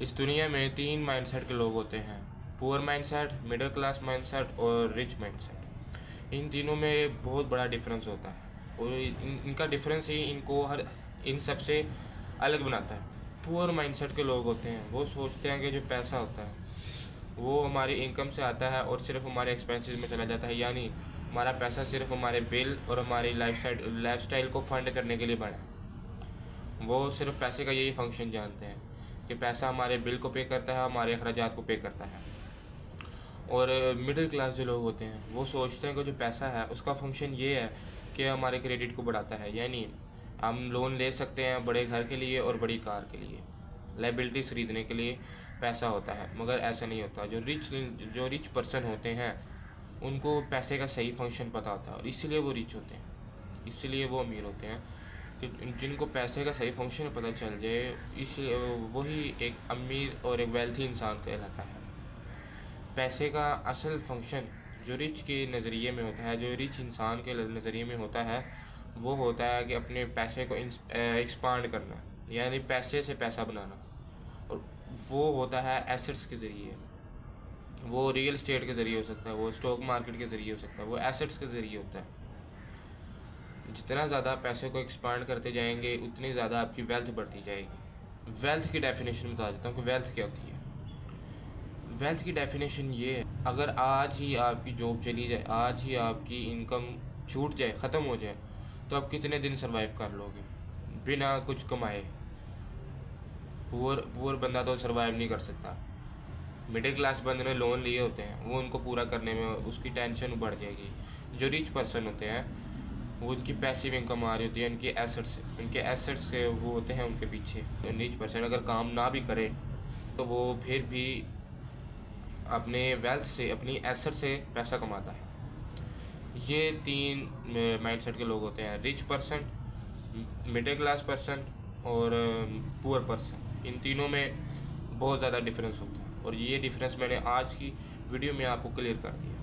इस दुनिया में तीन माइंडसेट के लोग होते हैं, poor mindset, middle class mindset और रिच माइंडसेट। इन तीनों में बहुत बड़ा डिफरेंस होता है और इनका डिफरेंस ही इनको इन सबसे अलग बनाता है। पुअर माइंडसेट के लोग होते हैं, वो सोचते हैं कि जो पैसा होता है वो हमारी इनकम से आता है और सिर्फ हमारे एक्सपेंसेस में चला जाता है, यानी हमारा पैसा सिर्फ हमारे बिल और हमारी लाइफ स्टाइल को फंड करने के लिए बना है। वो सिर्फ पैसे का यही फंक्शन जानते हैं कि पैसा हमारे बिल को पे करता है, हमारे अखराजात को पे करता है। और मिडिल क्लास जो लोग होते हैं वो सोचते हैं कि जो पैसा है उसका फंक्शन ये है कि हमारे क्रेडिट को बढ़ाता है, यानी हम लोन ले सकते हैं बड़े घर के लिए और बड़ी कार के लिए, लाइबिलिटीज़ खरीदने के लिए पैसा होता है। मगर ऐसा नहीं होता। जो रिच पर्सन होते हैं उनको पैसे का सही फंक्शन पता होता है और इसलिए वो रिच होते हैं, इसलिए वो अमीर होते हैं कि जिनको पैसे का सही फंक्शन पता चल जाए, इसलिए वही एक अमीर और एक वेल्थी इंसान कहलाता है। पैसे का असल फंक्शन जो रिच के नज़रिए में होता है, जो रिच इंसान के नज़रिए में होता है, वो होता है कि अपने पैसे को एक्सपांड करना, यानी पैसे से पैसा बनाना। और वो होता है एसेट्स के ज़रिए, वो रियल एस्टेट के ज़रिए हो सकता है, वो स्टॉक मार्केट के ज़रिए हो सकता है, वो एसेट्स के ज़रिए होता है। जितना ज़्यादा पैसे को एक्सपांड करते जाएंगे उतनी ज़्यादा आपकी वेल्थ बढ़ती जाएगी। वेल्थ की डेफिनेशन बता देता हूँ कि वेल्थ क्या होती है। वेल्थ की डेफिनेशन ये है, अगर आज ही आपकी जॉब चली जाए, आज ही आपकी इनकम छूट जाए, ख़त्म हो जाए, तो आप कितने दिन सर्वाइव कर लोगे बिना कुछ कमाए? पुअर बंदा तो सर्वाइव नहीं कर सकता। मिडिल क्लास बंदे ने लोन लिए होते हैं, वो उनको पूरा करने में उसकी टेंशन बढ़ जाएगी। जो रिच पर्सन होते हैं वो उनकी पैसिव इनकम आ रही होती है, उनके एसेट्स से वो होते हैं उनके पीछे। रिच पर्सन अगर काम ना भी करे तो वो फिर भी अपने वेल्थ से, अपनी एसेट से पैसा कमाता है। ये तीन माइंडसेट के लोग होते हैं, rich person, middle class person और पुअर पर्सन। इन तीनों में बहुत ज़्यादा डिफरेंस होता है और ये डिफरेंस मैंने आज की वीडियो में आपको क्लियर कर दिया।